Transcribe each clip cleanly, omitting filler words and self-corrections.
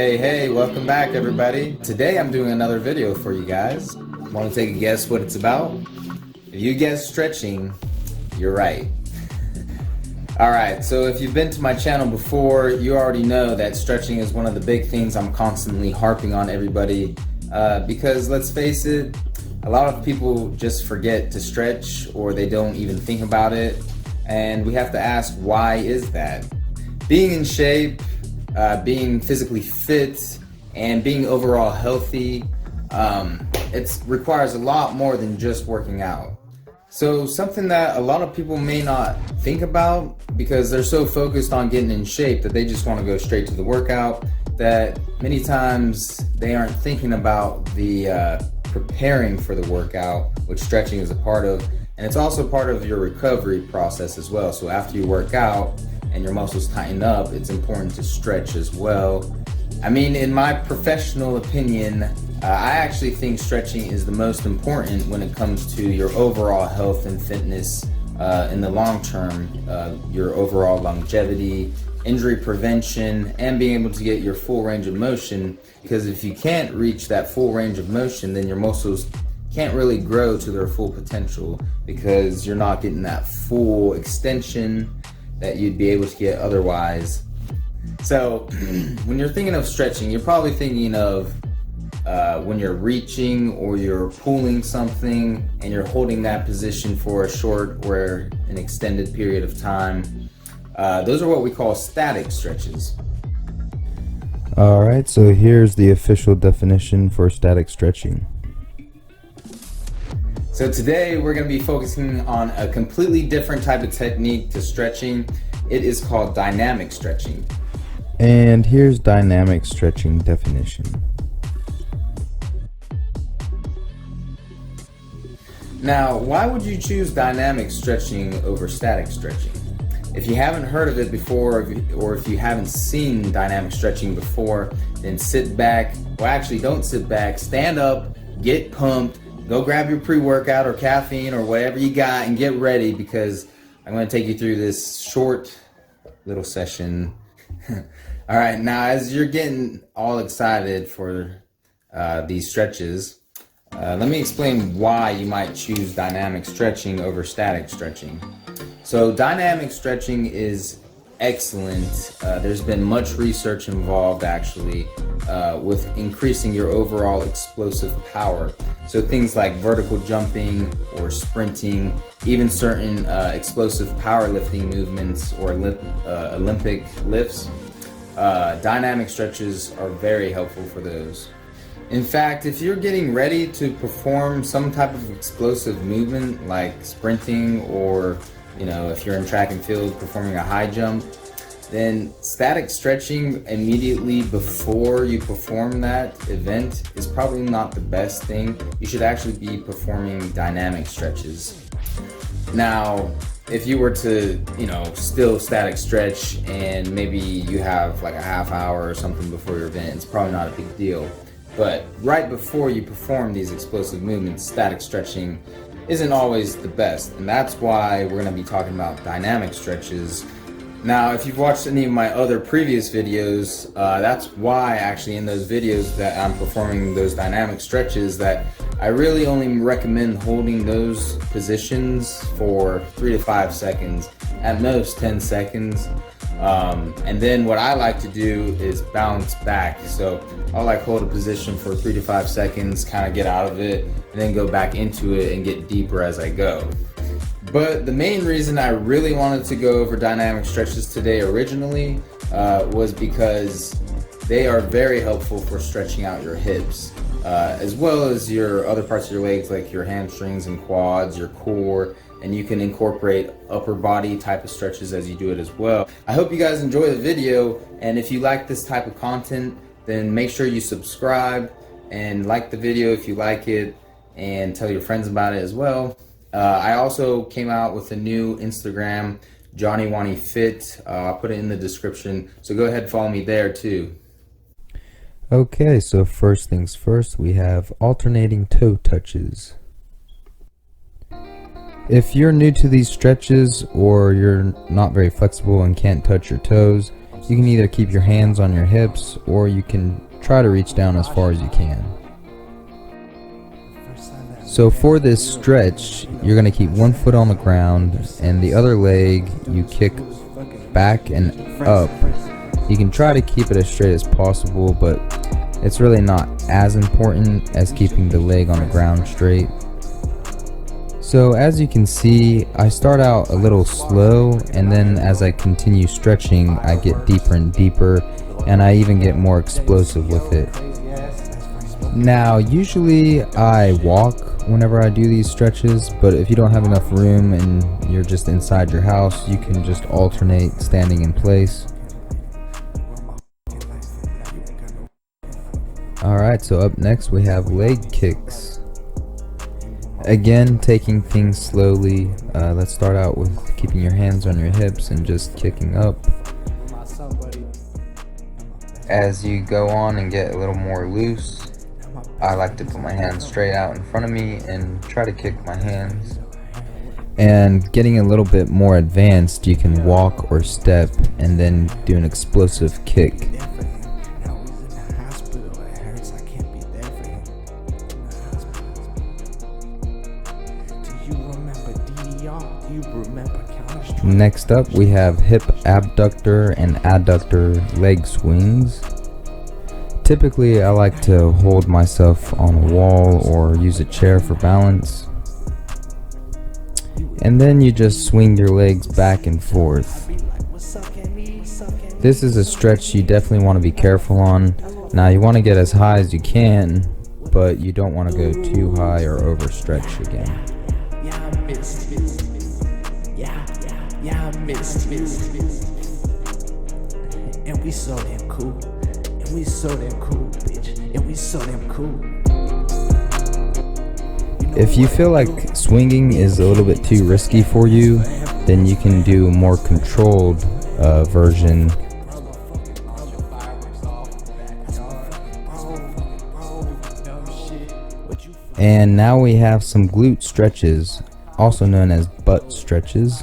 Hey, welcome back everybody. Today I'm doing another video for you guys. Want to take a guess what it's about? If you guess stretching, you're right. Alright, so if you've been to my channel before, you already know that stretching is one of the big things I'm constantly harping on everybody because let's face it, a lot of people just forget to stretch or they don't even think about it, and we have to ask, why is that? Being in shape, being physically fit, and being overall healthy, it requires a lot more than just working out. So something that a lot of people may not think about because they're so focused on getting in shape that they just want to go straight to the workout, that many times they aren't thinking about the preparing for the workout, which stretching is a part of, and it's also part of your recovery process as well. So after you work out and your muscles tighten up, it's important to stretch as well. I mean, in my professional opinion, I actually think stretching is the most important when it comes to your overall health and fitness in the long term, your overall longevity, injury prevention, and being able to get your full range of motion. Because if you can't reach that full range of motion, then your muscles can't really grow to their full potential because you're not getting that full extension that you'd be able to get otherwise. So when you're thinking of stretching, you're probably thinking of when you're reaching or you're pulling something and you're holding that position for a short or an extended period of time. Those are what we call static stretches. Alright, so here's the official definition for static stretching. So today we're going to be focusing on a completely different type of technique to stretching. It is called dynamic stretching. And here's dynamic stretching definition. Now, why would you choose dynamic stretching over static stretching? If you haven't heard of it before, or if you haven't seen dynamic stretching before, then sit back. Well, actually, don't sit back. Stand up, get pumped, go grab your pre-workout or caffeine or whatever you got and get ready, because I'm going to take you through this short little session. All right, now as you're getting all excited for these stretches, let me explain why you might choose dynamic stretching over static stretching. So dynamic stretching is excellent. There's been much research involved actually with increasing your overall explosive power. So things like vertical jumping or sprinting, even certain explosive powerlifting movements or Olympic lifts. Dynamic stretches are very helpful for those. In fact, if you're getting ready to perform some type of explosive movement like sprinting, or if you're in track and field performing a high jump, then static stretching immediately before you perform that event is probably not the best thing. You should actually be performing dynamic stretches. Now, if you were to, still static stretch and maybe you have like a half hour or something before your event, it's probably not a big deal. But right before you perform these explosive movements, static stretching isn't always the best, and that's why we're going to be talking about dynamic stretches. Now, if you've watched any of my other previous videos, that's why actually in those videos that I'm performing those dynamic stretches, that I really only recommend holding those positions for 3 to 5 seconds, at most 10 seconds. And then what I like to do is bounce back. So I'll hold a position for 3 to 5 seconds, kind of get out of it, and then go back into it and get deeper as I go. But the main reason I really wanted to go over dynamic stretches today originally was because they are very helpful for stretching out your hips, as well as your other parts of your legs like your hamstrings and quads, your core, and you can incorporate upper body type of stretches as you do it as well. I hope you guys enjoy the video, and if you like this type of content, then make sure you subscribe and like the video if you like it, and tell your friends about it as well. I also came out with a new Instagram, Johnny Wanny Fit. I'll put it in the description, so go ahead and follow me there too. Okay, so first things first, we have alternating toe touches. If you're new to these stretches or you're not very flexible and can't touch your toes, You can either keep your hands on your hips, or you can try to reach down as far as you can. So for this stretch, you're going to keep one foot on the ground and the other leg you kick back and up. You can try to keep it as straight as possible, but it's really not as important as keeping the leg on the ground straight. So as you can see, I start out a little slow, and then as I continue stretching, I get deeper and deeper, and I even get more explosive with it. Now, usually I walk whenever I do these stretches, but if you don't have enough room and you're just inside your house, you can just alternate standing in place. Alright, so up next we have leg kicks. Again, taking things slowly. Let's start out with keeping your hands on your hips and just kicking up. As you go on and get a little more loose, I like to put my hands straight out in front of me and try to kick my hands. And getting a little bit more advanced, you can walk or step and then do an explosive kick. Next up, we have hip abductor and adductor leg swings. Typically, I like to hold myself on a wall or use a chair for balance. And then you just swing your legs back and forth. This is a stretch you definitely want to be careful on. Now, you want to get as high as you can, but you don't want to go too high or overstretch again. And we so damn cool. And we so damn cool, bitch. And we so damn cool. If you feel like swinging is a little bit too risky for you, then you can do a more controlled version. And now we have some glute stretches, also known as butt stretches.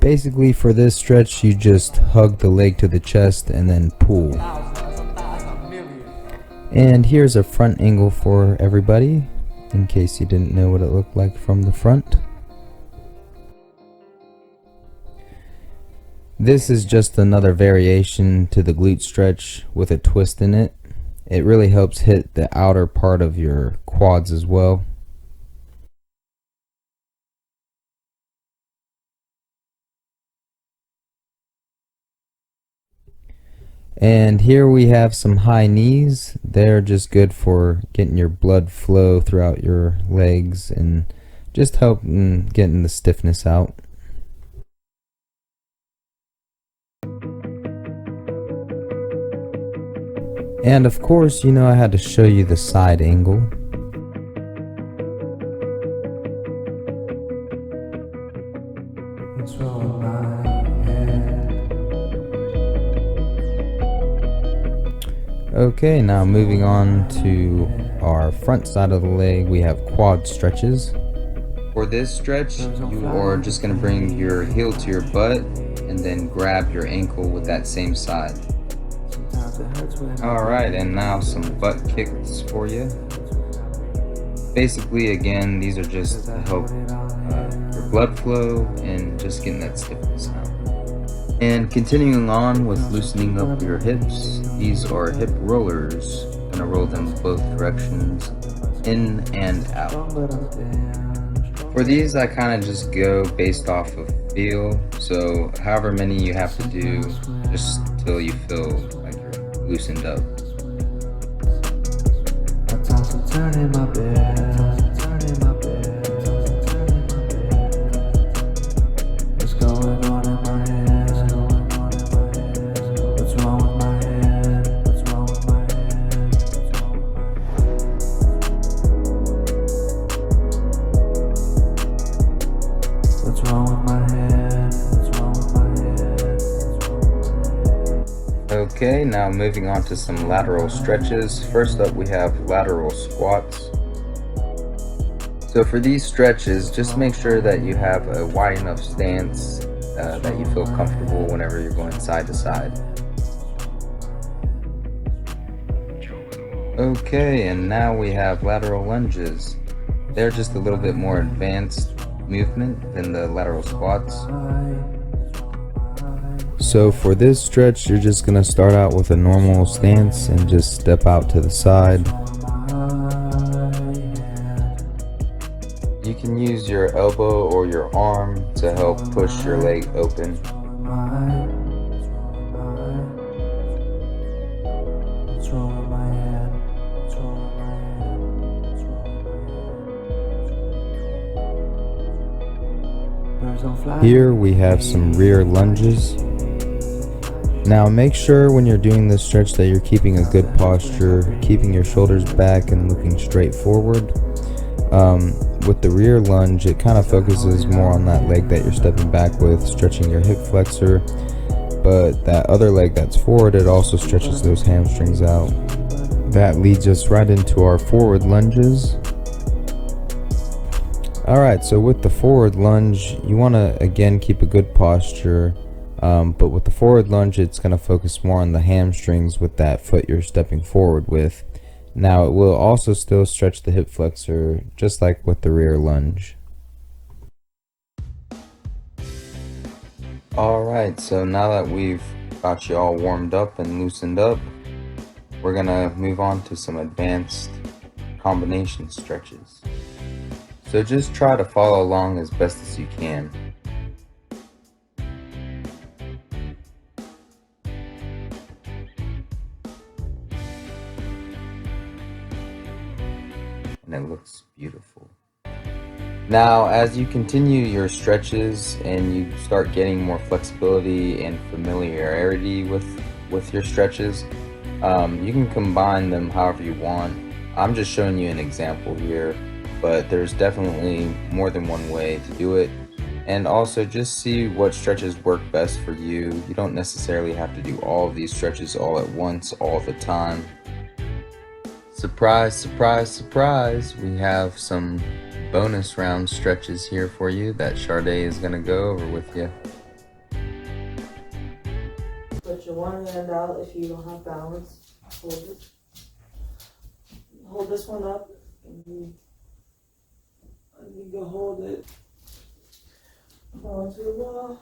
Basically, for this stretch, you just hug the leg to the chest and then pull. And here's a front angle for everybody, in case you didn't know what it looked like from the front. This is just another variation to the glute stretch with a twist in it. It really helps hit the outer part of your quads as well. And here we have some high knees. They're just good for getting your blood flow throughout your legs and just helping getting the stiffness out. And of course, you know, I had to show you the side angle. Okay, now moving on to our front side of the leg, we have quad stretches. For this stretch, you are just going to bring your heel to your butt and then grab your ankle with that same side. Alright, and now some butt kicks for you. Basically, again, these are just to help your blood flow and just getting that stiffness out. And continuing on with loosening up your hips, these are hip rollers. Gonna roll them both directions, in and out. For these, I kind of just go based off of feel, so however many you have to do, just till you feel like you're loosened up. Okay, now moving on to some lateral stretches. First up, we have lateral squats. So for these stretches, just make sure that you have a wide enough stance that you feel comfortable whenever you're going side to side. Okay, and now we have lateral lunges. They're just a little bit more advanced movement than the lateral squats. So for this stretch, you're just going to start out with a normal stance and just step out to the side. You can use your elbow or your arm to help push your leg open. Here we have some rear lunges. Now make sure when you're doing this stretch that you're keeping a good posture, keeping your shoulders back and looking straight forward. With the rear lunge, it kind of focuses more on that leg that you're stepping back with, stretching your hip flexor, but that other leg that's forward, it also stretches those hamstrings out. That leads us right into our forward lunges. Alright, so with the forward lunge, you want to again keep a good posture, but with the forward lunge, it's going to focus more on the hamstrings with that foot you're stepping forward with. Now it will also still stretch the hip flexor, just like with the rear lunge. Alright, so now that we've got you all warmed up and loosened up, we're going to move on to some advanced combination stretches. So just try to follow along as best as you can. And it looks beautiful. Now, as you continue your stretches and you start getting more flexibility and familiarity with your stretches, you can combine them however you want. I'm just showing you an example here, but there's definitely more than one way to do it. And also just see what stretches work best for you. You don't necessarily have to do all of these stretches all at once, all the time. Surprise, surprise, surprise! We have some bonus round stretches here for you that Sade is going to go over with you. Put your one hand out if you don't have balance. Hold it. Hold this one up. And you can hold it onto the wall.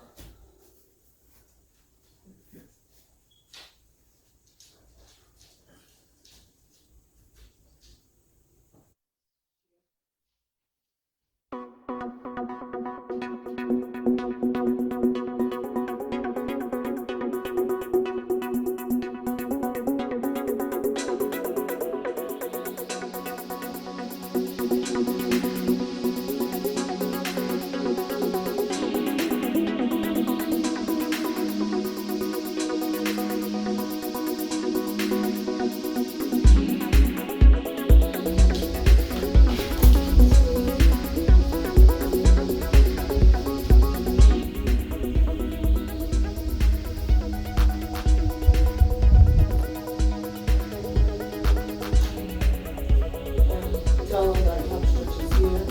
Tell them that you have stretches here.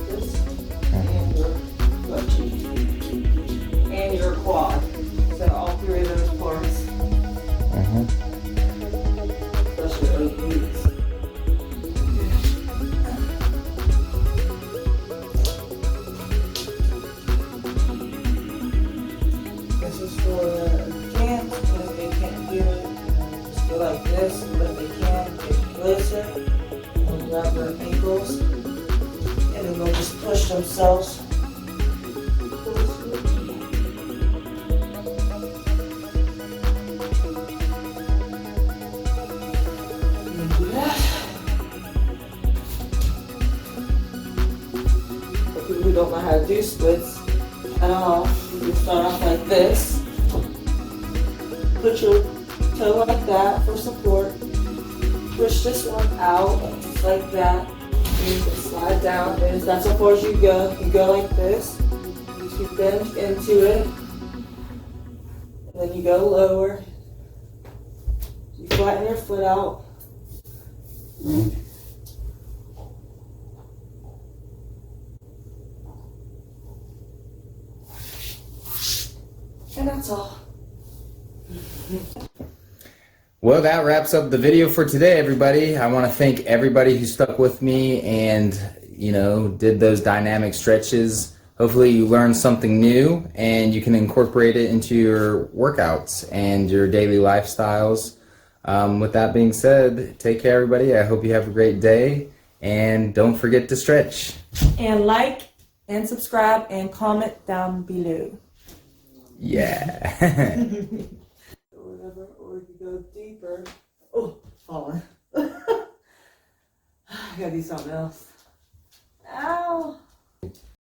This and your butt cheek. And your quad. So all three of those parts. Especially those glutes. This is for the can't, but if they can't do it, just go like this. But if they can, get closer. They'll grab their ankles. And then they'll just push themselves. Do that. For people who don't know how to do splits at all, you start off like this. Put your toe like that for support. Push this one out like that. You can slide down. And that's as far as you go. You go like this. You bend into it. And then you go lower. You flatten your foot out. And that's all. Well, that wraps up the video for today, everybody. I want to thank everybody who stuck with me and, did those dynamic stretches. Hopefully you learned something new and you can incorporate it into your workouts and your daily lifestyles. With that being said, take care, everybody. I hope you have a great day, and don't forget to stretch. And like and subscribe and comment down below. Yeah. Or whatever, or you go deeper. Oh, falling. I gotta do something else. Ow.